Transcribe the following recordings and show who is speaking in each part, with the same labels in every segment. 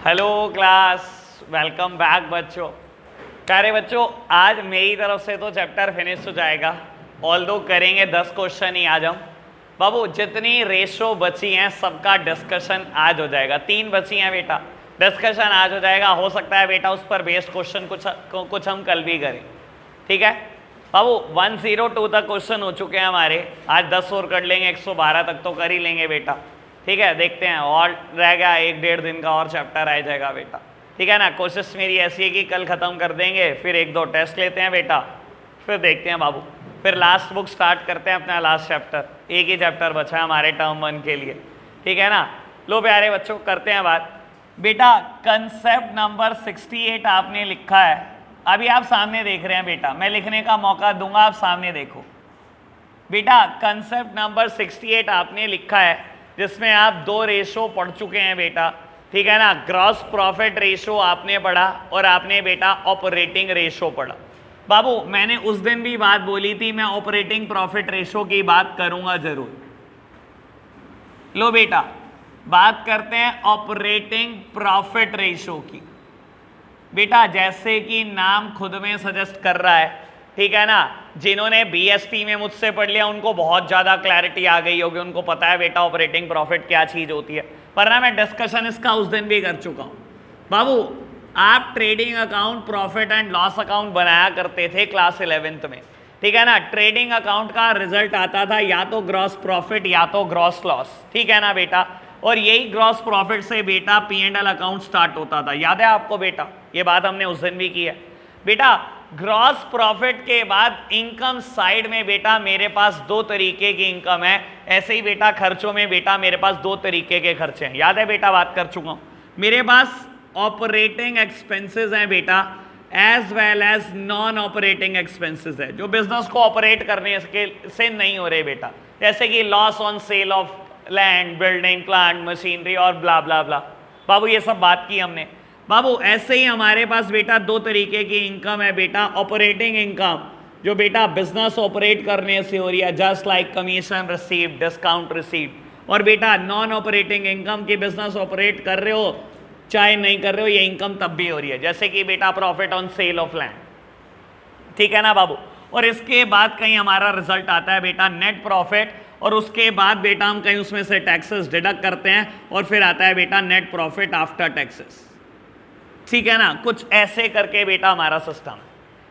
Speaker 1: Hello class, welcome back बच्चों। प्यारे बच्चों, आज मेरी तरफ से तो चैप्टर फिनिश हो जाएगा। ऑल्दो करेंगे 10 क्वेश्चन ही आज हम। बाबू जितनी रेशो बची हैं सबका डिस्कशन आज हो जाएगा। 3 बची हैं बेटा, डिस्कशन आज हो जाएगा। हो सकता है बेटा उस पर बेस्ड क्वेश्चन कुछ हम कल भी करें, ठीक है बाबू। 102 तक क्वेश्चन हो चुके हैं हमारे। आज 10 और कर लेंगे, 112 तक तो कर ही लेंगे बेटा, ठीक है। देखते हैं, और रह गया 1-1.5 दिन का और चैप्टर आ जाएगा बेटा, ठीक है ना। कोशिश मेरी ऐसी है कि कल ख़त्म कर देंगे, फिर 1-2 टेस्ट लेते हैं बेटा, फिर देखते हैं बाबू, फिर लास्ट बुक स्टार्ट करते हैं अपना लास्ट चैप्टर। एक ही चैप्टर बचा है हमारे टर्म 1 के लिए, ठीक है ना। लो प्यारे बच्चों, करते हैं बात बेटा। कंसेप्ट नंबर 68 आपने लिखा है, अभी आप सामने देख रहे हैं बेटा। मैं लिखने का मौका दूंगा, आप सामने देखो बेटा। कंसेप्ट नंबर 68 आपने लिखा है, जिसमें आप 2 रेशो पढ़ चुके हैं बेटा, ठीक है ना। ग्रॉस प्रॉफिट रेशो आपने पढ़ा और आपने बेटा ऑपरेटिंग रेशो पढ़ा। बाबू मैंने उस दिन भी बात बोली थी, मैं ऑपरेटिंग प्रॉफिट रेशो की बात करूंगा जरूर। लो बेटा, बात करते हैं ऑपरेटिंग प्रॉफिट रेशो की बेटा। जैसे कि नाम खुद में सजेस्ट कर रहा है, ठीक है ना। जिन्होंने बीएसटी में मुझसे पढ़ लिया उनको बहुत ज़्यादा क्लैरिटी आ गई होगी, उनको पता है बेटा ऑपरेटिंग प्रॉफिट क्या चीज़ होती है। पर ना मैं डिस्कशन इसका उस दिन भी कर चुका हूँ बाबू। आप trading account, profit and loss account बनाया करते थे क्लास 11th में, ठीक है ना। ट्रेडिंग अकाउंट का रिजल्ट आता था या तो ग्रॉस प्रॉफिट या तो ग्रॉस लॉस, ठीक है ना बेटा। और यही ग्रॉस प्रॉफिट से बेटा P&L अकाउंट स्टार्ट होता था, याद है आपको बेटा। ये बात हमने उस दिन भी की है बेटा। ग्रॉस प्रॉफिट के बाद इनकम साइड में बेटा मेरे पास 2 तरीके की इनकम है। ऐसे ही बेटा खर्चों में बेटा मेरे पास 2 तरीके के खर्चे हैं, याद है बेटा, बात कर चुका हूं। मेरे पास ऑपरेटिंग एक्सपेंसेस हैं बेटा, as well as non operating expenses है, जो बिजनेस को ऑपरेट करने से नहीं हो रहे बेटा। जैसे कि loss on sale of land, building, plant, machinery और ब्ला ब्ला ब्ला। बाबू ये सब बात की हमने बाबू। ऐसे ही हमारे पास बेटा 2 तरीके की इनकम है बेटा। ऑपरेटिंग इनकम जो बेटा बिजनेस ऑपरेट करने से हो रही है, just like commission received, discount received. और बेटा नॉन ऑपरेटिंग इनकम की बिजनेस ऑपरेट कर रहे हो चाहे नहीं कर रहे हो, ये इनकम तब भी हो रही है, जैसे कि बेटा profit on sale of land, ठीक है ना बाबू। और इसके बाद कहीं हमारा रिजल्ट आता है बेटा नेट प्रॉफिट, और उसके बाद बेटा हम कहीं उसमें से टैक्सेस डिडक्ट करते हैं, और फिर आता है बेटा नेट प्रॉफिट आफ्टर टैक्सेस, ठीक है ना। कुछ ऐसे करके बेटा हमारा सिस्टम,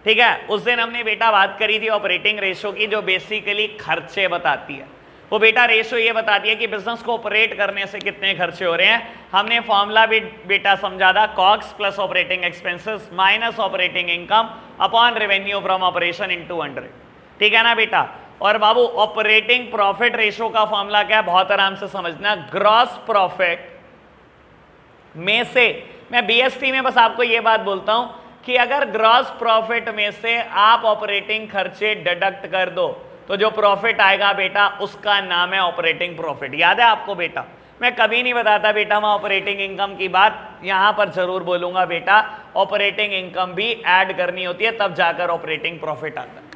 Speaker 1: ठीक है। उस दिन हमने बेटा बात करी थी ऑपरेटिंग रेशो की, जो बेसिकली खर्चे बताती है। वो बेटा रेशो ये बताती है कि बिजनेस को ऑपरेट करने से कितने खर्चे हो रहे हैं। हमने फॉर्मूला भी बेटा समझा था, cost plus operating expenses minus operating income upon revenue from operation into 100, ठीक है ना बेटा। और बाबू ऑपरेटिंग प्रॉफिट रेशो का फॉर्मूला क्या है, बहुत आराम से समझना। ग्रॉस प्रॉफिट में से, मैं बीएसटी में बस आपको ये बात बोलता हूं कि अगर ग्रॉस प्रॉफिट में से आप ऑपरेटिंग खर्चे डिडक्ट कर दो तो जो प्रॉफिट आएगा बेटा उसका नाम है ऑपरेटिंग प्रॉफिट। याद है आपको बेटा, मैं कभी नहीं बताता बेटा मैं ऑपरेटिंग इनकम की बात, यहां पर जरूर बोलूंगा बेटा ऑपरेटिंग इनकम भी ऐड करनी होती है, तब जाकर ऑपरेटिंग प्रॉफिट आता है,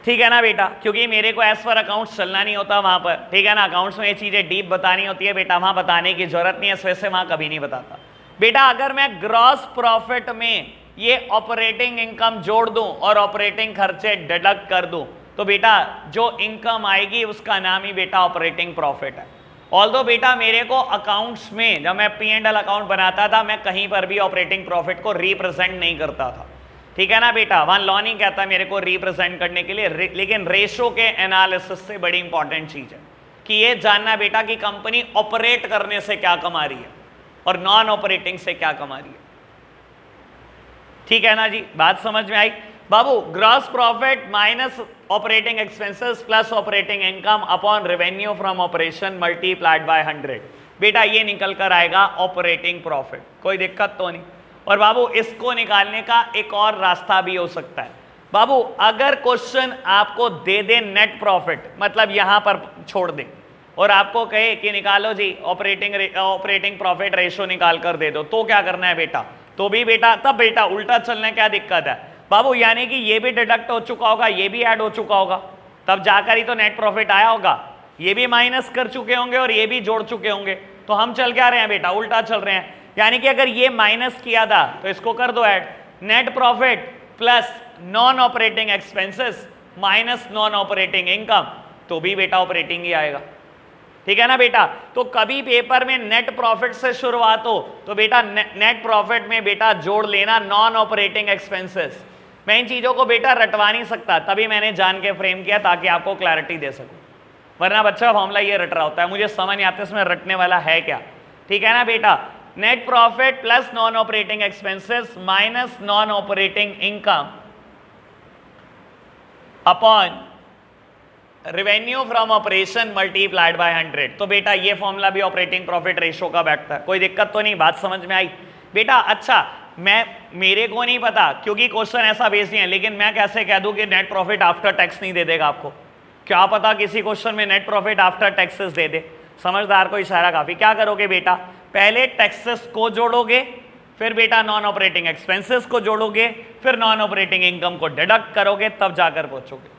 Speaker 1: ठीक है ना बेटा। क्योंकि मेरे को एज पर अकाउंट्स चलना नहीं होता वहां पर, ठीक है ना। अकाउंट्स में ये चीजें डीप बतानी होती है बेटा, वहां बताने की जरूरत नहीं है, इस वजह से वहां कभी नहीं बताता बेटा। अगर मैं ग्रॉस प्रॉफिट में ये ऑपरेटिंग इनकम जोड़ दूं और ऑपरेटिंग खर्चे डिडक्ट कर दूं तो बेटा जो इनकम आएगी उसका नाम ही बेटा ऑपरेटिंग प्रॉफिट है। ऑल्दो बेटा मेरे को अकाउंट्स में जब मैं P&L अकाउंट बनाता था, मैं कहीं पर भी ऑपरेटिंग प्रॉफिट को रिप्रेजेंट नहीं करता था, ठीक है ना बेटा। वहां लॉ नहीं कहता मेरे को रिप्रेजेंट करने के लिए, लेकिन रेशो के एनालिसिस से बड़ी इंपॉर्टेंट चीज है कि ये जानना बेटा कि कंपनी ऑपरेट करने से क्या कमा रही है और नॉन ऑपरेटिंग से क्या कमा रही है, ठीक है ना जी। बात समझ में आई बाबू। Gross profit minus operating expenses plus operating income upon revenue from operation multiplied by 100, बेटा ये निकल कर आएगा ऑपरेटिंग प्रॉफिट। कोई दिक्कत तो नहीं। और बाबू इसको निकालने का एक और रास्ता भी हो सकता है बाबू। अगर क्वेश्चन आपको दे दे नेट प्रॉफिट, मतलब यहां पर छोड़ दे और आपको कहे कि निकालो जी ऑपरेटिंग प्रॉफिट रेशो निकाल कर दे दो, तो क्या करना है बेटा, तो भी बेटा तब बेटा उल्टा चलने क्या दिक्कत है बाबू। यानी कि ये भी डिडक्ट हो चुका होगा, ये भी ऐड हो चुका होगा, तब जाकर ही तो नेट प्रॉफिट आया होगा। ये भी माइनस कर चुके होंगे और ये भी जोड़ चुके होंगे, तो हम चल क्या रहे हैं बेटा, उल्टा चल रहे हैं। यानी कि अगर ये माइनस किया था तो इसको कर दो add, net profit plus non operating expenses minus non operating income, तो भी बेटा ऑपरेटिंग ही आएगा। ठीक है ना बेटा। तो कभी पेपर में नेट प्रॉफिट से शुरुआत हो तो बेटा नेट प्रॉफिट में बेटा जोड़ लेना नॉन ऑपरेटिंग एक्सपेंसेस। मैं इन चीजों को बेटा रटवा नहीं सकता, तभी मैंने जान के फ्रेम किया ताकि आपको क्लैरिटी दे सकूं, वरना बच्चा फॉर्मूला ये रट रहा होता है, मुझे समझ नहीं आता इसमें रटने वाला है क्या। ठीक है ना बेटा। Net profit plus non operating expenses minus non operating income upon revenue from operation multiplied by 100। तो बेटा ये फॉर्मूला भी ऑपरेटिंग प्रॉफिट रेशो का बैठता है, कोई दिक्कत तो नहीं, बात समझ में आई बेटा। अच्छा मेरे को नहीं पता क्योंकि क्वेश्चन ऐसा बेस नहीं है, लेकिन मैं कैसे कह दूं कि नेट प्रॉफिट आफ्टर टैक्स नहीं दे देगा आपको, क्या पता किसी क्वेश्चन में नेट प्रॉफिट आफ्टर टैक्सेस दे दे। समझदार को इशारा काफी। क्या करोगे बेटा, पहले टैक्सेस को जोड़ोगे, फिर बेटा नॉन ऑपरेटिंग एक्सपेंसेस को जोड़ोगे, फिर नॉन ऑपरेटिंग इनकम को डिडक्ट करोगे, तब जाकर पहुंचोगे।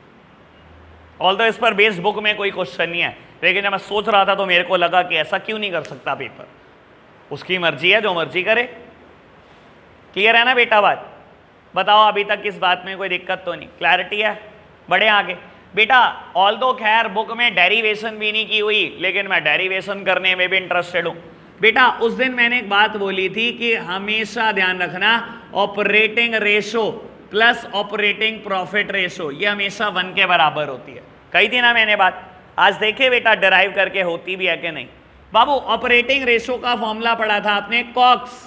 Speaker 1: ऑल्दो इस पर बेस्ड बुक में कोई क्वेश्चन नहीं है, लेकिन जब मैं सोच रहा था तो मेरे को लगा कि ऐसा क्यों नहीं कर सकता पेपर, उसकी मर्जी है, जो मर्जी करे। क्लियर है ना बेटा बात। बताओ अभी तक इस बात में कोई दिक्कत तो नहीं, क्लैरिटी है। बढ़े आगे बेटा। ऑल्दो खैर बुक में डेरिवेशन भी नहीं की हुई, लेकिन मैं डेरिवेशन करने में भी इंटरेस्टेड हूं बेटा। उस दिन मैंने एक बात बोली थी कि हमेशा ध्यान रखना operating ratio plus operating profit ratio ये हमेशा 1 के बराबर होती है, कही थी ना मैंने बात। आज देखे बेटा डिराइव करके होती भी है कि नहीं। बाबू ऑपरेटिंग रेशो का फॉर्मूला पढ़ा था आपने, कॉक्स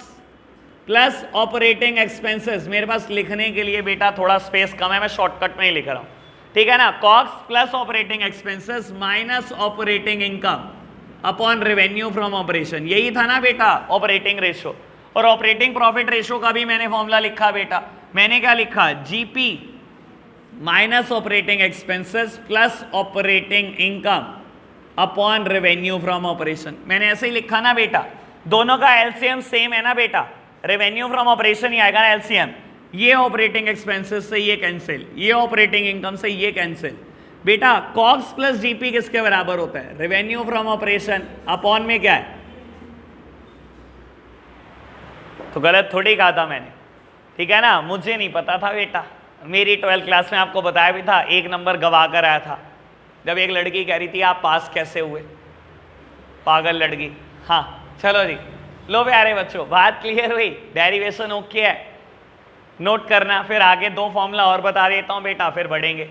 Speaker 1: प्लस ऑपरेटिंग एक्सपेंसेस। मेरे पास लिखने के लिए बेटा थोड़ा स्पेस कम है, मैं शॉर्टकट में ही लिख रहा हूं, ठीक है ना। COGS plus operating expenses minus operating income upon revenue from operation, यही था ना बेटा ऑपरेटिंग रेशो। और ऑपरेटिंग प्रॉफिट रेशो का भी मैंने फॉर्मूला लिखा बेटा। मैंने क्या लिखा, GP minus operating expenses plus operating income upon revenue from operation. मैंने ऐसे ही लिखा ना बेटा। दोनों का एलसीएम सेम है ना बेटा, रेवेन्यू फ्रॉम ऑपरेशन ही आएगा ना एलसीएम। ये ऑपरेटिंग एक्सपेंसेस से ये कैंसिल, ये ऑपरेटिंग इनकम से ये कैंसिल। बेटा कॉग्स प्लस जीपी किसके बराबर होता है, रेवेन्यू फ्रॉम ऑपरेशन अपॉन में क्या है, तो गलत थोड़ी कहा था मैंने, ठीक है ना। मुझे नहीं पता था बेटा, मेरी 12th क्लास में आपको बताया भी था, 1 नंबर गवा कर आया था जब एक लड़की कह रही थी आप पास कैसे हुए, पागल लड़की। हाँ चलो जी, लो प्यारे बच्चों बात क्लियर हुई, डेरिवेशन ओके है, नोट करना। फिर आगे 2 फॉर्मूला और बता देता हूं बेटा, फिर बढ़ेंगे।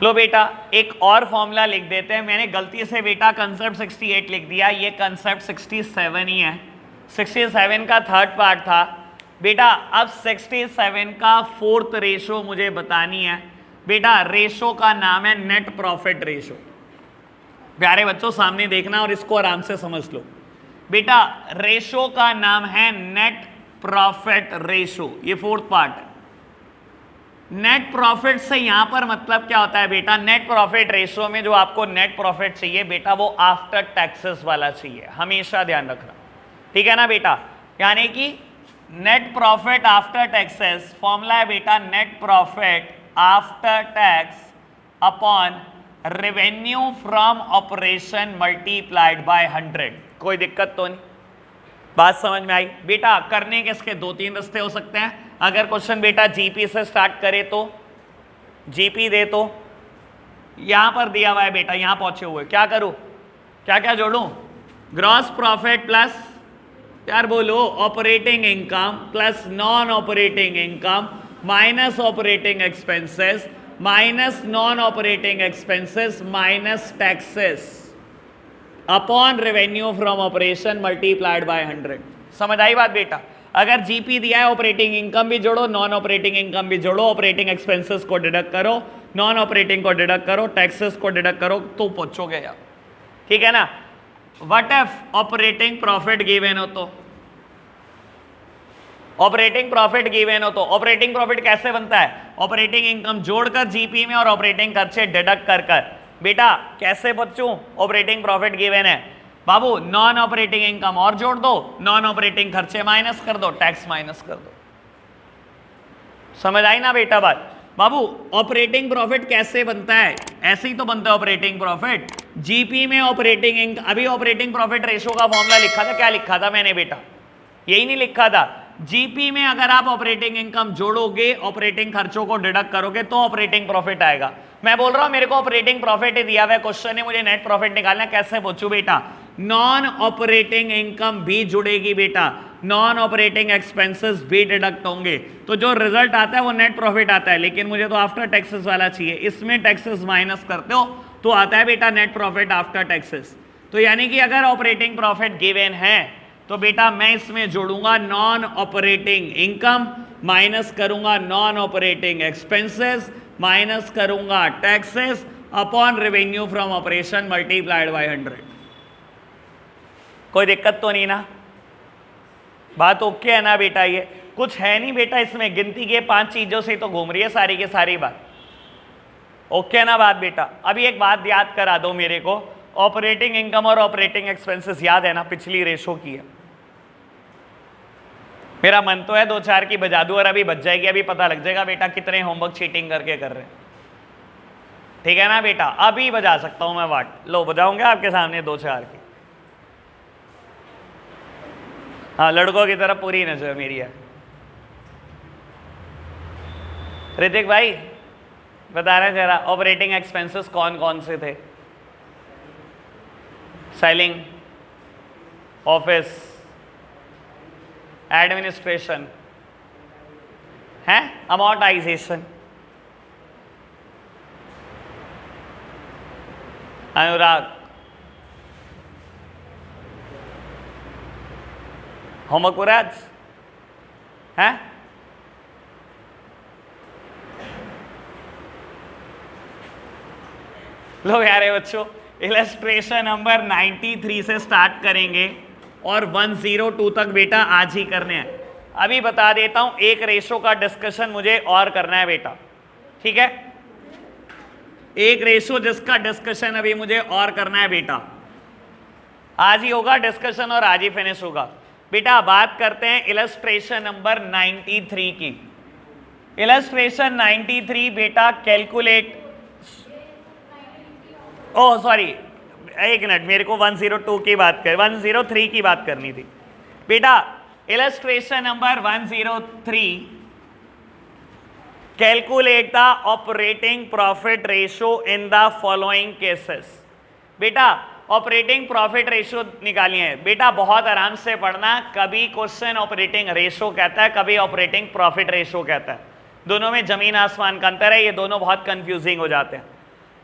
Speaker 1: लो बेटा एक और फॉर्मूला लिख देते हैं। मैंने गलती से बेटा कंसेप्ट 68 लिख दिया, ये कंसेप्ट 67 ही है। 67 का 3rd पार्ट था बेटा। अब 67 का 4th रेशो मुझे बतानी है बेटा। रेशो का नाम है नेट प्रॉफिट रेशो। प्यारे बच्चों सामने देखना और इसको आराम से समझ लो बेटा। रेशो का नाम है नेट प्रॉफिट रेशो, ये 4th पार्ट है। नेट प्रॉफिट से यहां पर मतलब क्या होता है बेटा, नेट प्रॉफिट रेशो में जो आपको नेट प्रॉफिट चाहिए बेटा वो आफ्टर टैक्सेस वाला चाहिए, हमेशा ध्यान रखना, ठीक है ना बेटा। यानी कि net profit after taxes formula है बेटा, net profit after tax upon revenue from operation multiplied by 100। कोई दिक्कत तो नहीं, बात समझ में आई बेटा। करने के इसके 2-3 रास्ते हो सकते हैं। अगर क्वेश्चन बेटा जीपी से स्टार्ट करे तो जीपी दे, तो यहां पर दिया हुआ है बेटा, यहां पहुंचे हुए क्या करूं, क्या क्या जोड़ूं, ग्रॉस प्रॉफिट प्लस यार बोलो operating income plus non operating income minus operating expenses minus non operating expenses minus taxes upon revenue from operation multiplied by 100। समझ आई बात बेटा। अगर जीपी दिया है ऑपरेटिंग इनकम भी जोड़ो, नॉन ऑपरेटिंग इनकम भी जोड़ो, ऑपरेटिंग एक्सपेंसेस को डिडक्ट करो, नॉन ऑपरेटिंग को डिडक्ट करो, टैक्सेस को डिडक्ट करो, तो पहुंचोगे यार, ठीक है ना। What if operating profit given हो तो, ऑपरेटिंग प्रॉफिट गिवन हो तो ऑपरेटिंग प्रॉफिट कैसे बनता है, ऑपरेटिंग इनकम जोड़कर जीपी में और ऑपरेटिंग खर्चे डिडक्ट कर बेटा कैसे बच्चों ऑपरेटिंग प्रॉफिट गिवन है बाबू, नॉन ऑपरेटिंग इनकम और जोड़ दो, नॉन ऑपरेटिंग खर्चे माइनस कर दो, टैक्स माइनस कर दो। समझ आई ना बेटा बात। बाबू ऑपरेटिंग प्रॉफिट कैसे बनता है, ऐसे ही तो बनता है ऑपरेटिंग प्रॉफिट। जीपी में ऑपरेटिंग इनकम, अभी ऑपरेटिंग प्रॉफिट रेशो का फॉर्मूला लिखा था, क्या लिखा था मैंने बेटा? यही नहीं लिखा था। जीपी में अगर आप ऑपरेटिंग इनकम जोड़ोगे, ऑपरेटिंग खर्चों को डिडक्ट करोगे तो ऑपरेटिंग प्रॉफिट आएगा। मैं बोल रहा हूं मेरे को ऑपरेटिंग प्रॉफिट ही दिया हुआ है, क्वेश्चन है मुझे नेट प्रॉफिट निकालना है, कैसे पूछू बेटा? नॉन ऑपरेटिंग इनकम भी जुड़ेगी बेटा, नॉन ऑपरेटिंग एक्सपेंसेस भी डिडक्ट होंगे, तो जो रिजल्ट आता है वो नेट प्रॉफिट आता है। लेकिन मुझे तो आफ्टर टैक्सेस वाला चाहिए, इसमें टैक्सेस माइनस करते हो तो आता है बेटा नेट प्रॉफिट आफ्टर टैक्सेस। तो यानी कि अगर ऑपरेटिंग प्रॉफिट गिवन है तो बेटा मैं इसमें जोड़ूंगा नॉन ऑपरेटिंग इनकम, माइनस करूंगा नॉन ऑपरेटिंग एक्सपेंसेस, माइनस करूंगा taxes upon revenue from operation multiplied by 100। कोई दिक्कत तो नहीं ना? बात ओके है ना बेटा? ये कुछ है नहीं बेटा इसमें, गिनती के 5 चीजों से तो घूम रही है सारी की सारी बात। ओके ना बात बेटा? अभी एक बात याद करा दो मेरे को, ऑपरेटिंग इनकम और ऑपरेटिंग एक्सपेंसेस याद है ना, पिछली रेशो की है। मेरा मन तो है 2-4 की बजा दूं और अभी बच जाएगी, अभी पता लग जाएगा बेटा कितने होमवर्क चीटिंग करके कर रहे हैं। ठीक है ना बेटा? अभी बजा सकता हूं मैं वाट, लो बजाऊंगा आपके सामने 2-4 की। हाँ, लड़कों की तरफ पूरी नजर मेरी है। ऋतिक भाई बता रहे जरा, ऑपरेटिंग एक्सपेंसेस कौन कौन से थे? सेलिंग, ऑफिस, एडमिनिस्ट्रेशन है, अमोर्टाइजेशन, अनुराग, होमवर्क पूरा आज है? लो यारे बच्चों, इलस्ट्रेशन नंबर 93 से स्टार्ट करेंगे और 102 तक बेटा आज ही करने हैं। अभी बता देता हूं, एक रेशो का डिस्कशन मुझे और करना है बेटा, ठीक है? एक रेशो जिसका डिस्कशन अभी मुझे और करना है बेटा, आज ही होगा डिस्कशन और आज ही फिनिश होगा बेटा। बात करते हैं इलस्ट्रेशन नंबर 93 की। इलस्ट्रेशन 93 बेटा कैलकुलेट, ओह सॉरी एक मिनट, मेरे को 102 की बात कर 103 की बात करनी थी बेटा। Illustration number 103, calculate the operating profit ratio in the following cases. बेटा ऑपरेटिंग प्रॉफिट रेशो निकालिए है बेटा, बहुत आराम से पढ़ना। कभी क्वेश्चन ऑपरेटिंग रेशो कहता है, कभी ऑपरेटिंग प्रॉफिट रेशो कहता है, दोनों में जमीन आसमान का अंतर है, ये दोनों बहुत कंफ्यूजिंग हो जाते हैं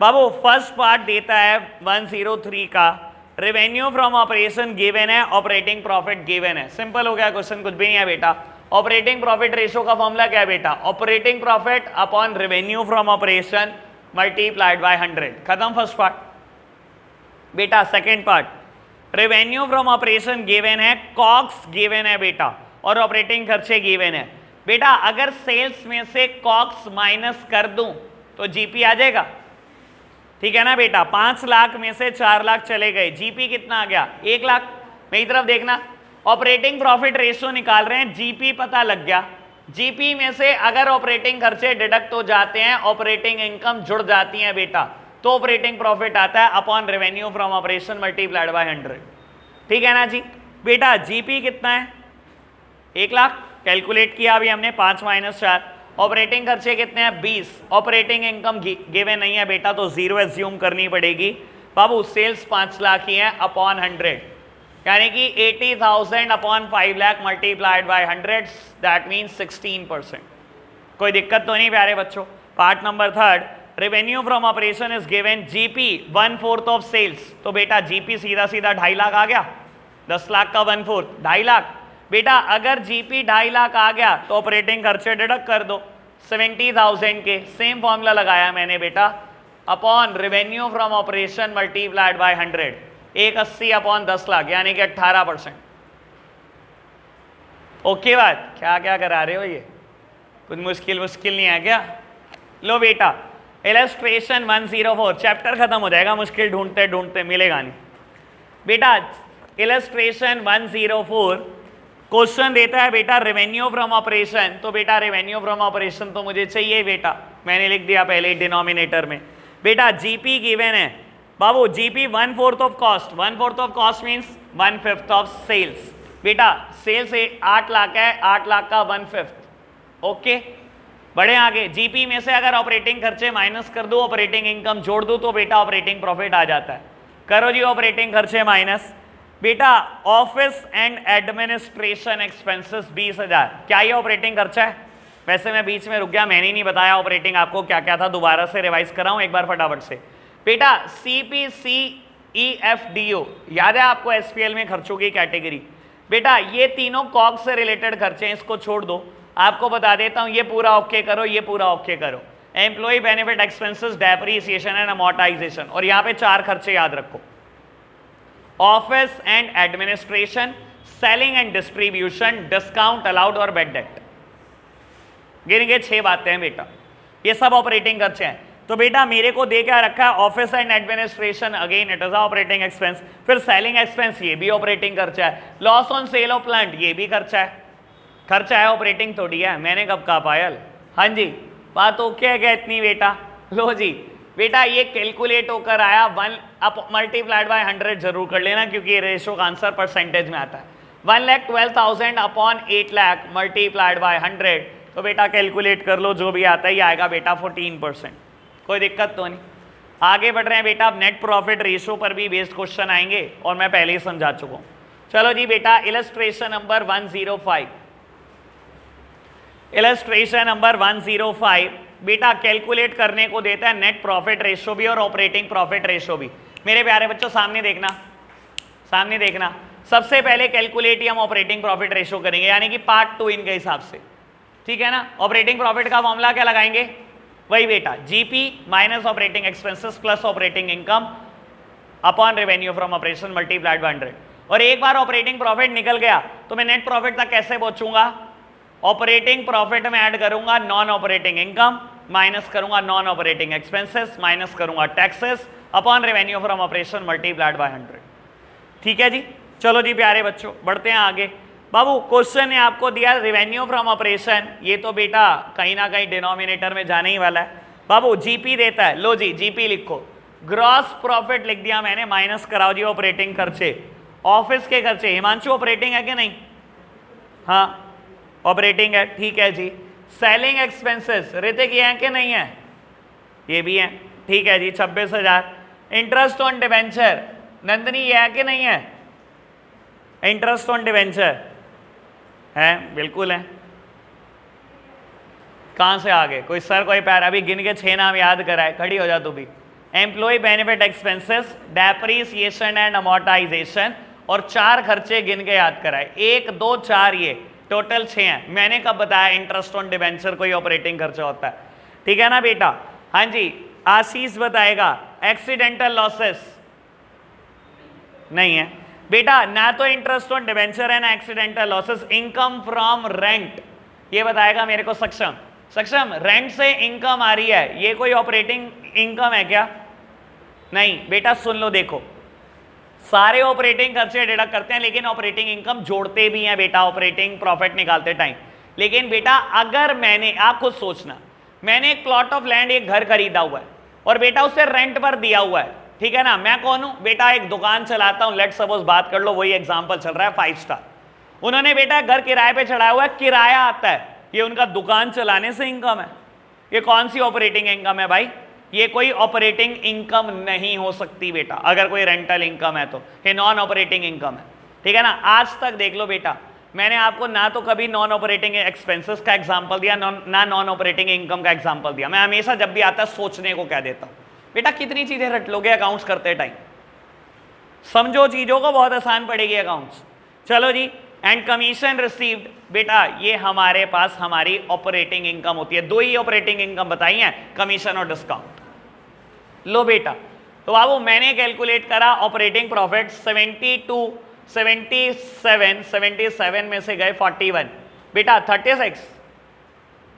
Speaker 1: बाबू। फर्स्ट पार्ट देता है 103 का, रेवेन्यू फ्रॉम ऑपरेशन गिवन है, ऑपरेटिंग प्रॉफिट गिवन है। सिंपल हो गया क्वेश्चन, कुछ भी नहीं है बेटा। ऑपरेटिंग प्रॉफिट रेशो का फॉर्मूला क्या है बेटा? Operating profit upon revenue from operation multiplied by 100। खत्म फर्स्ट पार्ट बेटा। Second part, revenue from operation given है, कॉक्स गिवन है बेटा, और ऑपरेटिंग खर्चे गिवन है बेटा। अगर सेल्स में से कॉक्स माइनस कर दूं तो जीपी आ जाएगा, ठीक है ना बेटा? 5 लाख में से 4 लाख चले गए, जीपी कितना आ गया? 1 लाख। मेरी तरफ देखना, ऑपरेटिंग प्रॉफिट रेशियो निकाल रहे हैं, जीपी पता लग गया। जीपी में से अगर ऑपरेटिंग खर्चे डिडक्ट हो जाते हैं, ऑपरेटिंग इनकम जुड़ जाती है बेटा, तो ऑपरेटिंग प्रॉफिट आता है upon revenue from operation multiplied by 100। ठीक है ना जी बेटा? जीपी कितना है? 1 लाख। कैलकुलेट किया अभी हमने, 5 - 4। ऑपरेटिंग खर्चे कितने हैं? 20। ऑपरेटिंग इनकम गिवन नहीं है बेटा, तो 0 एज्यूम करनी पड़ेगी बाबू। सेल्स 5 लाख ही है अपॉन 100, यानी कि 80,000 upon 5 lakh multiplied by 100, that means 16%। कोई दिक्कत तो नहीं प्यारे बच्चों? Part number 3, revenue from operation is given, GP 1/4 of sales, तो बेटा जीपी सीधा सीधा 2.5 लाख आ गया। 10 लाख का 1/4 2.5 लाख बेटा। अगर जीपी 2.5 लाख आ गया तो ऑपरेटिंग खर्चे डिडक्ट कर दो 70,000 के, सेम फॉर्मूला लगाया मैंने बेटा, upon revenue from operation multiplied by 100, 180 upon 10 lakh, यानी कि 18%। ओके बात? क्या क्या करा रहे हो, ये कुछ मुश्किल नहीं है क्या? लो बेटा, इलस्ट्रेशन 104, चैप्टर खत्म हो जाएगा, मुश्किल ढूंढते ढूंढते मिलेगा नहीं बेटा। इलस्ट्रेशन 104 क्वेश्चन देता है बेटा रेवेन्यू फ्रॉम ऑपरेशन, तो बेटा रेवेन्यू फ्रॉम ऑपरेशन तो मुझे चाहिए बेटा, मैंने लिख दिया पहले डिनोमिनेटर में बेटा। जीपी गिवन है, बाबू GP 1/4 of cost, 1/4 of cost means 1/5 of sales. बेटा सेल्स 8 लाख है, 8 लाख का 1/5। ओके बढ़े आगे। जीपी में से अगर ऑपरेटिंग खर्चे माइनस कर दो, ऑपरेटिंग इनकम जोड़ दो तो बेटा ऑपरेटिंग प्रॉफिट आ जाता है। करो जी ऑपरेटिंग खर्चे माइनस। बेटा ऑफिस एंड एडमिनिस्ट्रेशन एक्सपेंसेस 20,000, क्या ये ऑपरेटिंग खर्चा है? वैसे मैं बीच में रुक गया, मैंने नहीं बताया ऑपरेटिंग आपको क्या क्या था, दोबारा से रिवाइज कराऊं एक बार फटाफट से। बेटा CPCEFDO याद है आपको, SPL में खर्चों की कैटेगरी। बेटा ये तीनों कॉग से रिलेटेड खर्चे हैं, इसको छोड़ दो। आपको बता देता हूं, ये पूरा ओके करो, ये पूरा ओके करो। Employ benefit expenses, depreciation and amortization, और यहां पे 4 खर्चे याद रखो, office and administration, selling and distribution, discount allowed और बैड डेट। गिन के 6 बातें हैं बेटा, ये सब ऑपरेटिंग खर्चे हैं। तो बेटा मेरे को दे क्या रखा है, office and administration, again it is operating expense. फिर सेलिंग एक्सपेंस, ये भी ऑपरेटिंग खर्चा है। Loss on sale of plant, ये भी खर्चा है। खर्चा है, ऑपरेटिंग थोड़ी है। मैंने कब कहा पायल? हाँ जी, बात ओके है क्या इतनी बेटा? लो जी बेटा ये कैलकुलेट होकर आया 1 अप मल्टीप्लाइड बाय 100 जरूर कर लेना, क्योंकि ये रेशो का आंसर परसेंटेज में आता है। 1,12,000 अपॉन 8 लाख मल्टीप्लाइड बाय 100, तो बेटा कैलकुलेट कर लो, जो भी आता ही आएगा बेटा 14%। कोई दिक्कत तो नहीं। आगे बढ़ रहे हैं बेटा, अब नेट प्रॉफिट रेशो पर भी बेस्ड क्वेश्चन आएंगे और मैं पहले ही समझा चुका हूं। चलो जी बेटा इलस्ट्रेशन नंबर 105, इलस्ट्रेशन नंबर 105 बेटा कैलकुलेट करने को देता है नेट प्रॉफिट रेशो भी और ऑपरेटिंग प्रॉफिट रेशो भी। मेरे प्यारे बच्चों सामने देखना, सामने देखना। सबसे पहले कैलकुलेट ही हम ऑपरेटिंग प्रॉफिट रेशो करेंगे, यानी कि पार्ट 2 इनके हिसाब से, ठीक है ना। ऑपरेटिंग प्रॉफिट का फॉर्मूला क्या लगाएंगे? वही बेटा, GP minus operating expenses plus operating income upon revenue from operation multiplied by 100। और एक बार ऑपरेटिंग प्रॉफिट निकल गया तो मैं नेट प्रॉफिट तक कैसे पहुंचूंगा? ऑपरेटिंग प्रॉफिट में ऐड करूंगा नॉन ऑपरेटिंग इनकम, माइनस करूंगा नॉन ऑपरेटिंग एक्सपेंसेस, माइनस करूंगा taxes upon revenue from operation multiplied by 100। ठीक है जी, चलो जी प्यारे बच्चों बढ़ते हैं आगे। बाबू क्वेश्चन ने आपको दिया रेवेन्यू फ्रॉम ऑपरेशन, ये तो बेटा कहीं ना कहीं डिनोमिनेटर में जाने ही वाला है। बाबू जीपी देता है, लो जी जीपी लिखो। ग्रॉस प्रॉफिट लिख दिया मैंने, माइनस कराओ जी ऑपरेटिंग खर्चे, ऑफिस के खर्चे। हिमांशु ऑपरेटिंग है कि नहीं? हाँ ऑपरेटिंग है, ठीक है जी। सेलिंग एक्सपेंसेस ऋतिक ये है कि नहीं है? ये भी है, ठीक है जी 26,000। इंटरेस्ट ऑन डिवेंचर नंदनी ये है कि नहीं है? इंटरेस्ट ऑन डिवेंचर है, बिल्कुल है। कहां से आगे? कोई सर कोई पैर? अभी गिन के 6 नाम याद कराए, खड़ी हो जा तू भी। Employ benefit expenses, depreciation and amortization, और 4 खर्चे गिन के याद कराए, 1 2 4, ये टोटल 6 हैं। मैंने कब बताया इंटरेस्ट ऑन डिवेंचर कोई ऑपरेटिंग खर्चा होता है? ठीक है ना बेटा। हाँ जी आशीष बताएगा। एक्सीडेंटल लॉसेस नहीं है बेटा, ना तो इंटरेस्ट ऑन डिवेंचर है ना accidental losses. Income from rent ये बताएगा मेरे को सक्षम। सक्षम रेंट से इनकम आ रही है, ये कोई ऑपरेटिंग इनकम है क्या? नहीं बेटा सुन लो, देखो सारे ऑपरेटिंग खर्चे डिडक्ट करते हैं, लेकिन ऑपरेटिंग इनकम जोड़ते भी हैं बेटा ऑपरेटिंग प्रॉफिट निकालते टाइम। लेकिन बेटा अगर मैंने, आप खुद सोचना, मैंने एक प्लॉट ऑफ लैंड, एक घर खरीदा हुआ है और बेटा उसे रेंट पर दिया हुआ है, ठीक है ना। मैं कौन हूं बेटा? एक दुकान चलाता हूं, लेट सपोज बात कर लो, वही एग्जांपल चल रहा है 5 स्टार। उन्होंने बेटा घर किराए पे चढ़ाया हुआ है, किराया आता है, ये उनका दुकान चलाने से इनकम है। ये कौन सी ऑपरेटिंग इनकम है भाई? ये कोई ऑपरेटिंग इनकम नहीं हो सकती बेटा। अगर कोई रेंटल इनकम है तो ये नॉन ऑपरेटिंग इनकम है, ठीक है ना। आज तक देख लो बेटा, मैंने आपको ना तो कभी नॉन ऑपरेटिंग एक्सपेंसेस का एग्जांपल दिया, ना नॉन ऑपरेटिंग इनकम का एग्जांपल दिया। मैं हमेशा जब भी आता है सोचने को कह देता हूं बेटा, कितनी चीजें रट लोगे अकाउंट्स करते टाइम, समझो चीजों को, बहुत आसान पड़ेगी अकाउंट्स। चलो जी, एंड कमीशन रिसीव्ड बेटा ये हमारे पास हमारी ऑपरेटिंग इनकम होती है। 2 ही ऑपरेटिंग इनकम बताई हैं, कमीशन और डिस्काउंट। लो बेटा, तो बाबू मैंने कैलकुलेट करा ऑपरेटिंग प्रॉफिट 77 में से गए 41 बेटा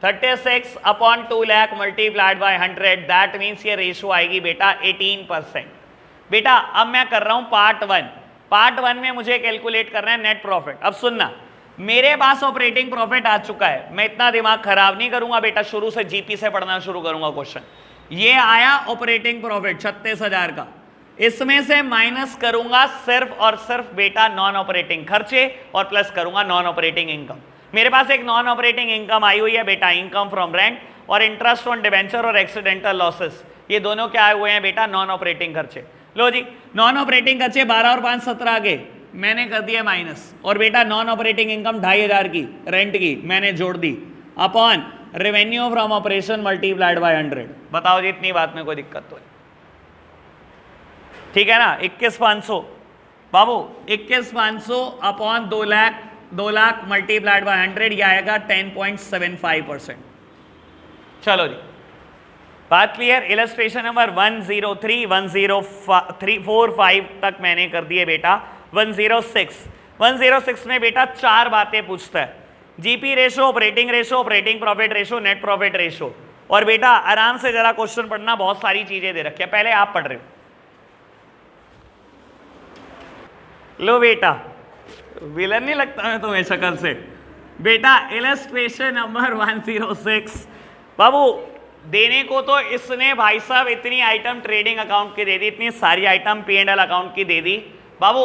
Speaker 1: 36 upon 2 lakh multiplied by 100, that means ये रेशो आएगी बेटा 18%। बेटा अब मैं कर रहा हूं पार्ट 1। पार्ट 1 में मुझे कैलकुलेट करना है नेट प्रॉफिट। अब सुनना, मेरे पास ऑपरेटिंग प्रॉफिट आ चुका है, मैं इतना दिमाग खराब नहीं करूंगा बेटा, शुरू से जीपी से पढ़ना शुरू करूंगा क्वेश्चन। ये आया ऑपरेटिंग प्रॉफिट 36,000 का, इसमें से माइनस करूंगा सिर्फ और सिर्फ बेटा नॉन ऑपरेटिंग खर्चे और प्लस करूंगा नॉन ऑपरेटिंग इनकम। मेरे पास एक नॉन ऑपरेटिंग इनकम आई हुई है बेटा, इनकम फ्रॉम रेंट और इंटरेस्ट ऑन डिबेंचर और एक्सीडेंटल लॉसेस, ये दोनों क्या आए हुए हैं बेटा, नॉन ऑपरेटिंग खर्चे। लो जी, नॉन ऑपरेटिंग खर्चे 12 और 5 17 के मैंने कर दिया माइनस, और बेटा नॉन ऑपरेटिंग इनकम 2500 की रेंट की मैंने जोड़ दी, upon revenue from operation multiplied by 100। बताओ जी, इतनी बात में कोई दिक्कत तो नहीं, ठीक है ना। 21,500 बाबू, 21,500 अपॉन 2 लाख मल्टीप्लाइड बाय 100, ये आएगा 10.75%। चलो जी, बात क्लियर। इलस्ट्रेशन नंबर 103 10345 तक मैंने कर दिए बेटा। 106 में बेटा 4 बातें पूछता है, GP ratio, operating ratio, operating profit ratio, net profit ratio. और बेटा आराम से जरा क्वेश्चन पढ़ना, बहुत सारी चीजें दे रखी है, पहले आप पढ़ रहे हो। लो बेटा, विलन नहीं लगता मैं तुम्हें शक्ल से। बेटा इलस्ट्रेशन नंबर 106 बाबू, देने को तो इसने भाई साहब इतनी आइटम ट्रेडिंग अकाउंट की दे दी, इतनी सारी आइटम P&L अकाउंट की दे दी। बाबू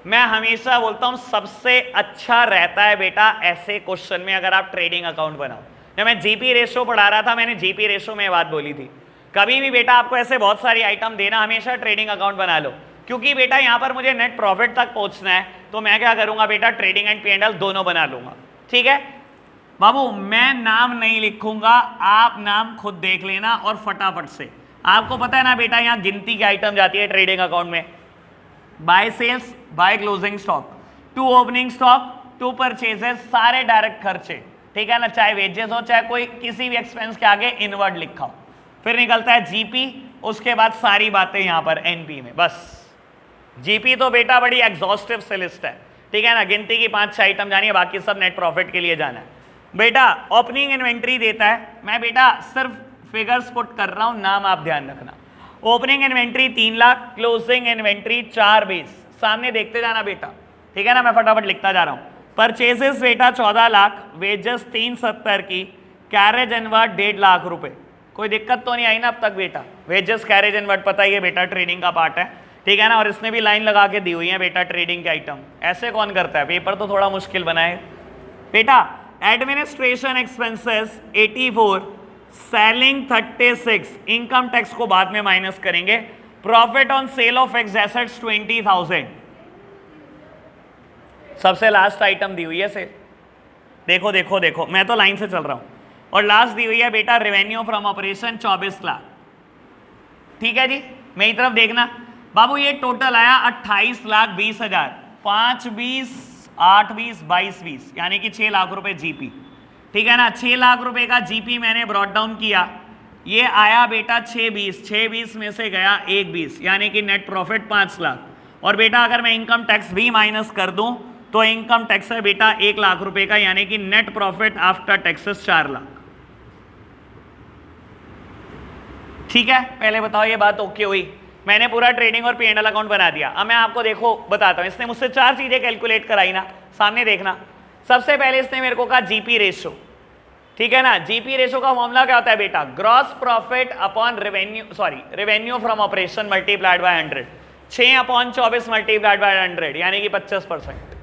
Speaker 1: मैं हमेशा बोलता हूं सबसे अच्छा रहता है बेटा ऐसे क्वेश्चन में अगर आप ट्रेडिंग अकाउंट बनाओ। जब मैं जीपी रेशो पढ़ा रहा था, मैंने जीपी रेशो में बात बोली थी, कभी भी बेटा आपको ऐसे बहुत सारी आइटम देना, हमेशा ट्रेडिंग अकाउंट बना लो, क्योंकि बेटा यहां पर मुझे नेट प्रॉफिट तक पहुंचना है, तो मैं क्या करूंगा बेटा, ट्रेडिंग एंड P&L दोनों बना लूंगा। ठीक है बाबू, मैं नाम नहीं लिखूंगा, आप नाम खुद देख लेना और फटाफट से। आपको पता है ना बेटा, यहां गिनती की आइटम जाती है ट्रेडिंग अकाउंट में, by sales, by closing stock, to opening stock, to purchases, सारे डायरेक्ट खर्चे, ठीक है ना, चाहे वेजेस हो चाहे कोई किसी भी एक्सपेंस के आगे इनवर्ड लिखा हो, फिर निकलता है जीपी, उसके बाद सारी बातें यहां पर एनपी में। बस जीपी तो बेटा बड़ी एग्जॉस्टिव से लिस्ट है, ठीक है ना, गिनती की 5-6 आइटम जानी है, बाकी सब नेट प्रॉफिट के लिए जाना है। बेटा ओपनिंग इन्वेंट्री देता है, मैं बेटा सिर्फ फिगर्स पुट कर रहा हूं, नाम आप ध्यान रखना। Opening inventory 3 lakh, closing inventory 420, सामने देखते जाना बेटा, ठीक है ना, मैं फटाफट लिखता जा रहा हूं। परचेजेस बेटा 14 लाख, वेजेस 370 की, कैरेज इनवर्ड 1.5 लाख रुपए। कोई दिक्कत तो नहीं आई ना अब तक बेटा? वेजेस कैरेज इनवर्ड पता ही है बेटा, ट्रेडिंग का पार्ट है, ठीक है ना, और इसने भी लाइन लगा के दी हुई है बेटा ट्रेडिंग के आइटम। ऐसे कौन करता है, पेपर तो थोड़ा मुश्किल बनाए बेटा। Administration expenses 84, selling 36, income tax को बाद में माइनस करेंगे, profit on sale of fixed assets 20,000, सबसे लास्ट आइटम दी हुई है सेल। देखो देखो देखो, मैं तो लाइन से चल रहा हूं, और लास्ट दी हुई है बेटा रेवेन्यू फ्रॉम ऑपरेशन 24 लाख, ठीक है जी, मेरी तरफ देखना बाबू, ये टोटल आया 28,20,000, 5-20 8-20 22-20, यानी कि 6 लाख रुपए जीपी, ठीक है ना। 6 लाख रुपए का जीपी मैंने ब्रॉट डाउन किया, ये आया बेटा 6-20 में से गया 1-20, यानी कि नेट प्रॉफिट 5 लाख। और बेटा अगर मैं इनकम टैक्स भी माइनस कर दूं तो इनकम टैक्स है बेटा 1 लाख रुपए का, यानी कि net profit after taxes 4 lakh. ठीक है, पहले बताओ ये बात ओके हुई? मैंने पूरा ट्रेडिंग और P&L अकाउंट बना दिया। अब मैं आपको देखो बताता हूं, इसने मुझसे 4 चीजें कैलकुलेट कराई ना, सामने देखना। सबसे पहले इसने मेरे को कहा जीपी रेशो, ठीक है ना। जीपी रेशो का फॉर्मूला क्या होता है बेटा? Gross profit upon revenue from operation multiplied by 100, 6/24 multiplied by 100, यानी कि 25%,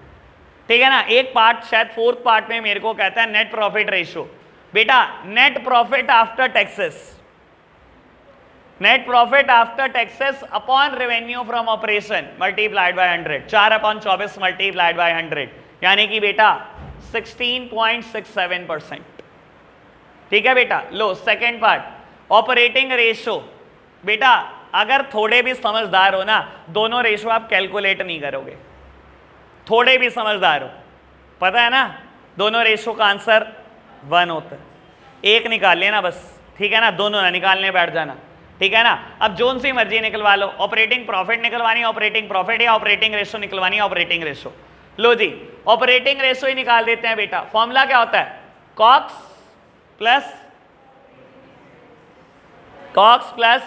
Speaker 1: ठीक है ना। एक पार्ट शायद 4th पार्ट में मेरे को कहता है नेट प्रॉफिट रेशो। बेटा net profit after taxes, net profit after taxes upon revenue from operation multiplied by 100, 4/24 multiplied by 100, यानी कि बेटा 16.67%, ठीक है बेटा। लो सेकेंड पार्ट, ऑपरेटिंग रेशो। बेटा अगर थोड़े भी समझदार हो ना, दोनों रेशो आप कैलकुलेट नहीं करोगे, थोड़े भी समझदार हो, पता है ना, दोनों रेशो का आंसर 1 होता है, एक निकाल लेना बस, ठीक है ना, दोनों ना निकालने बैठ जाना, ठीक है ना। अब जोन सी मर्जी निकलवा लो, ऑपरेटिंग प्रॉफिट निकलवानी है ऑपरेटिंग प्रॉफिट, या ऑपरेटिंग रेशो निकलवानी है ऑपरेटिंग रेशो। लो जी ऑपरेटिंग रेशो ही निकाल देते हैं बेटा। फॉर्मूला क्या होता है? COGS plus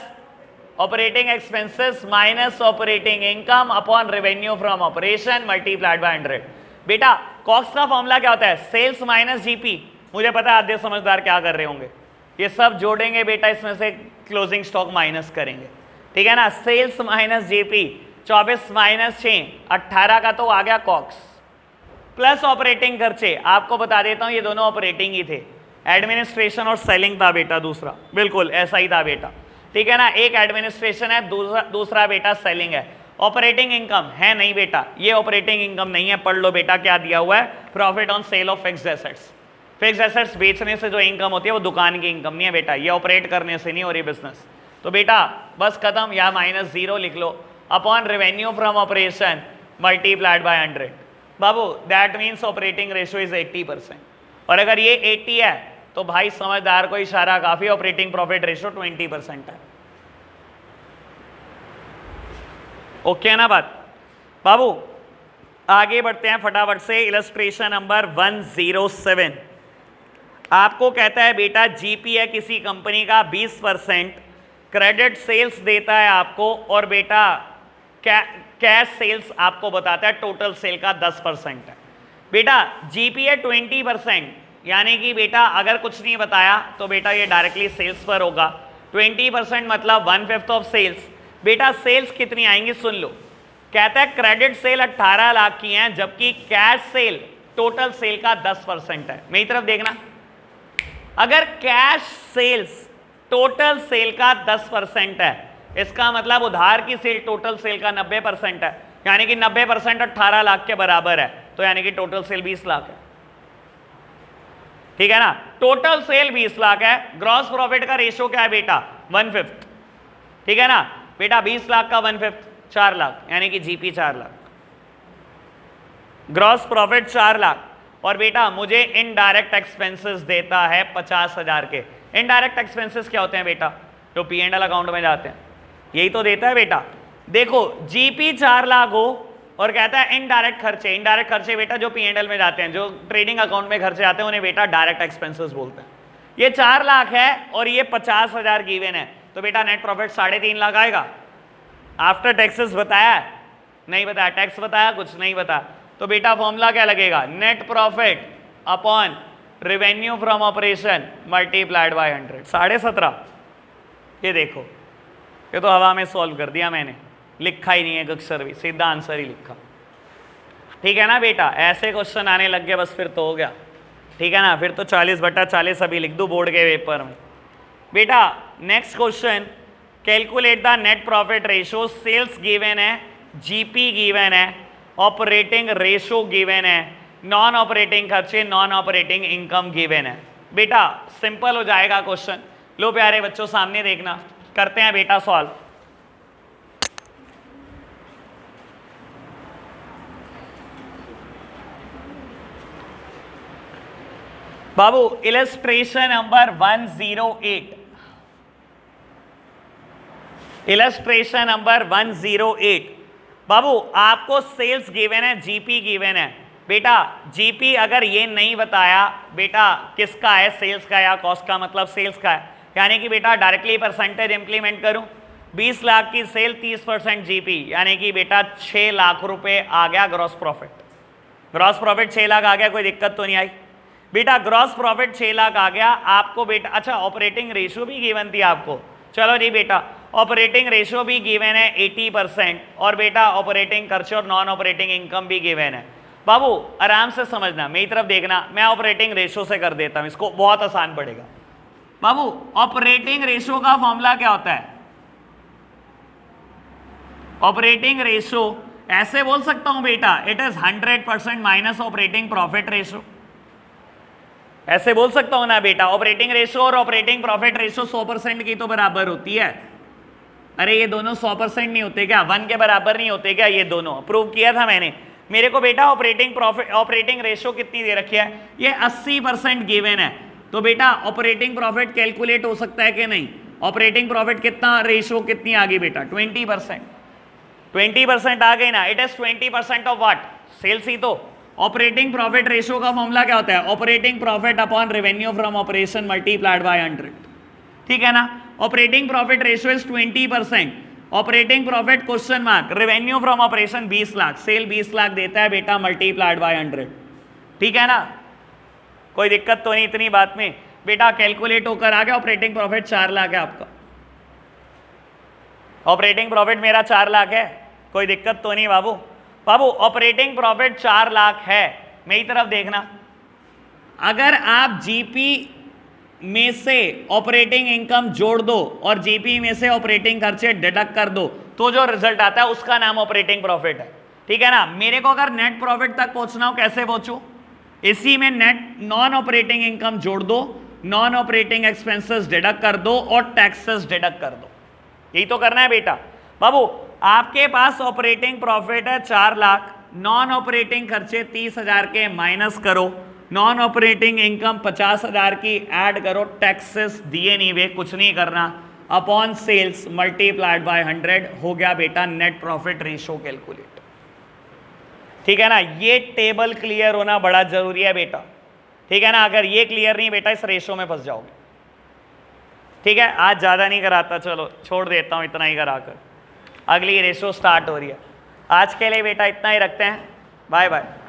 Speaker 1: operating expenses minus operating income upon revenue from operation multiplied by 100। बेटा कॉक्स का फॉर्मूला क्या होता है? Sales minus GP. मुझे पता है आधे समझदार क्या कर रहे होंगे, ये सब जोड़ेंगे बेटा, इसमें से क्लोजिंग स्टॉक माइनस करेंगे, ठीक है ना। सेल्स माइनस जीपी 24 माइनस 6 18 का तो आ गया कॉक्स प्लस ऑपरेटिंग खर्चे। आपको बता देता हूं ये दोनों ऑपरेटिंग ही थे, एडमिनिस्ट्रेशन और सेलिंग था बेटा दूसरा, बिल्कुल ऐसा ही था बेटा, ठीक है ना। एक एडमिनिस्ट्रेशन है, दूसरा बेटा सेलिंग है। ऑपरेटिंग इनकम है नहीं बेटा, ये ऑपरेटिंग इनकम नहीं है, पढ़ लो बेटा क्या दिया हुआ है, profit on sale of fixed assets. Fixed assets बेचने से जो इनकम होती है वो दुकान की इनकम नहीं है बेटा, ये ऑपरेट करने से नहीं हो रही बिजनेस। तो बेटा बस खत्म, या -0 लिख लो upon revenue from operation multiplied by 100। बाबू that means operating ratio is 80%, और अगर ये 80 है तो भाई समझदार को इशारा काफी, ऑपरेटिंग प्रॉफिट रेशियो 20% है। ओके है ना बात। बाबू आगे बढ़ते हैं फटाफट से, इलस्ट्रेशन नंबर 107। आपको कहता है बेटा जीपी है किसी कंपनी का 20%, क्रेडिट सेल्स देता है आपको, और बेटा कैश सेल्स आपको बताता है टोटल सेल का 10% है। बेटा जीपी है 20%, यानी कि बेटा अगर कुछ नहीं बताया तो बेटा ये डायरेक्टली सेल्स पर होगा। 20% मतलब 1/5 ऑफ सेल्स। बेटा सेल्स कितनी आएंगी सुन लो, कहता है क्रेडिट सेल 18 लाख की हैं, जबकि कैश सेल टोटल सेल का 10% है। मेरी तरफ देखना, अगर कैश सेल्स टोटल सेल का 10% है, इसका मतलब उधार की सेल टोटल सेल का 90% है, यानी कि 90% 18 लाख के बराबर है, तो यानी कि टोटल सेल 20 लाख है, ठीक है ना। टोटल सेल 20 लाख है, ग्रॉस प्रॉफिट का रेशियो क्या है बेटा 1/5, ठीक है ना बेटा। 20 लाख का 1/5 4 लाख, यानी कि GP 4 lakh, gross profit 4 lakh. और बेटा मुझे इनडायरेक्ट एक्सपेंसेस देता है 50,000 के। इनडायरेक्ट एक्सपेंसेस क्या होते हैं बेटा, जो P&L अकाउंट में जाते हैं, यही तो देता है बेटा। देखो जीपी 4 लाख हो और कहता है इनडायरेक्ट खर्चे, इनडायरेक्ट खर्चे बेटा जो P&L में जाते हैं, जो ट्रेडिंग अकाउंट में खर्चे आते हैं उन्हें बेटा डायरेक्ट एक्सपेंसेस बोलते हैं। ये 4 लाख है और ये 50,000 गिवन है, तो बेटा नेट प्रॉफिट 3.5 लाख आएगा। आफ्टर टैक्सेस बताया नहीं बताया, टैक्स बताया कुछ नहीं बताया, तो बेटा फॉर्मूला क्या लगेगा, net profit upon revenue from operation multiplied by 100। 17.5, ये देखो ये तो हवा में सॉल्व कर दिया मैंने, लिखा ही नहीं है अक्षर भी, सीधा आंसर ही लिखा, ठीक है ना बेटा। ऐसे क्वेश्चन आने लग गए बस फिर तो हो गया, ठीक है ना। फिर तो 40/40 अभी लिख दूं बोर्ड के पेपर में। बेटा next question, calculate the net profit ratio, sales given है, जीपी गिवन है, ऑपरेटिंग रेशियो गिवन है, नॉन ऑपरेटिंग खर्चे नॉन ऑपरेटिंग इनकम गिवन है। बेटा सिंपल हो जाएगा क्वेश्चन, लो प्यारे बच्चों सामने देखना, करते हैं बेटा सॉल्व। बाबू इलस्ट्रेशन नंबर 108, इलस्ट्रेशन नंबर 108। बाबू आपको सेल्स गिवन है, जीपी गिवन है। बेटा जीपी अगर ये नहीं बताया बेटा किसका है, सेल्स का या कॉस्ट का, मतलब सेल्स का है, यानी कि बेटा डायरेक्टली परसेंटेज इंप्लीमेंट करूं, 20 लाख की सेल 30% जीपी, यानी कि बेटा 6 लाख रुपए आ गया gross profit. Gross profit 6 lakh आ गया, कोई दिक्कत तो नहीं आई बेटा। ग्रॉस प्रॉफिट 6 लाख आ गया आपको बेटा। अच्छा ऑपरेटिंग रेशियो भी गिवन थी आपको, चलो जी बेटा ऑपरेटिंग रेशियो भी गिवन है 80%, और बेटा ऑपरेटिंग खर्चे और नॉन ऑपरेटिंग इनकम भी गिवन है। बाबू आराम से समझना, मेरी तरफ देखना, मैं ऑपरेटिंग रेशियो से कर देता हूं, इसको बहुत आसान पड़ेगा। बाबू ऑपरेटिंग रेशियो का फॉर्मूला क्या होता है, ऑपरेटिंग रेशियो ऐसे बोल सकता हूं बेटा, it is 100% minus operating profit ratio, ऐसे बोल सकता हूं ना बेटा। ऑपरेटिंग रेशियो और ऑपरेटिंग प्रॉफिट रेशियो 100% की तो बराबर होती है। अरे ये दोनों 100% नहीं होते क्या, 1 के बराबर नहीं होते क्या, ये दोनों प्रूव किया था मैंने। मेरे को बेटा ऑपरेटिंग प्रॉफिट ऑपरेटिंग रेशियो कितनी दे रखी है, ये 80% गिवन है, तो बेटा ऑपरेटिंग प्रॉफिट कैलकुलेट हो सकता है कि नहीं। ऑपरेटिंग प्रॉफिट कितना, रेशियो कितनी आ गई बेटा 20%, 20% आ गई ना। It is 20% of what, sales ही तो। ऑपरेटिंग प्रॉफिट रेशियो का फॉर्मूला क्या होता है, operating profit upon revenue from operation multiplied by 100, ठीक है ना। Operating profit ratio is 20%, operating profit question mark, revenue from operation 20 lakh, sale 20 lakh देता है बेटा मल्टीप्लाइड बाय 100, ठीक है ना। कोई दिक्कत तो नहीं इतनी बात में बेटा, कैलकुलेट होकर आ गया। ऑपरेटिंग प्रॉफिट 4 लाख है आपका, ऑपरेटिंग प्रॉफिट मेरा 4 लाख है, कोई दिक्कत तो नहीं बाबू। बाबू ऑपरेटिंग प्रॉफिट 4 लाख है, मेरी तरफ देखना, अगर आप जीपी में से ऑपरेटिंग इनकम जोड़ दो और जीपी में से ऑपरेटिंग खर्चे डिडक्ट कर दो तो जो रिजल्ट आता है उसका नाम ऑपरेटिंग प्रॉफिट है, ठीक है ना। मेरे को अगर नेट प्रॉफिट तक पहुंचना हो, कैसे पहुंचू, इसी में नेट नॉन ऑपरेटिंग इनकम जोड़ दो, नॉन ऑपरेटिंग एक्सपेंसेस डिडक्ट कर दो और टैक्सेस डिडक्ट कर दो, यही तो करना है बेटा। बाबू आपके पास ऑपरेटिंग प्रॉफिट है 4 लाख, नॉन ऑपरेटिंग खर्चे 30,000 के माइनस करो, नॉन ऑपरेटिंग इनकम 50,000 की ऐड करो, टैक्सेस दिए नहीं वे, कुछ नहीं करना, अपॉन सेल्स मल्टीप्लाइड बाय 100 हो गया बेटा नेट प्रॉफिट रेशियो कैलकुलेट, ठीक है ना। ये टेबल क्लियर होना बड़ा जरूरी है बेटा, ठीक है ना। अगर ये क्लियर नहीं बेटा इस रेशियो में फंस जाओगे, ठीक है। आज ज़्यादा नहीं कराता, चलो छोड़ देता हूँ इतना ही कराकर, अगली रेशियो स्टार्ट हो रही है। आज के लिए बेटा इतना ही रखते हैं, बाय बाय।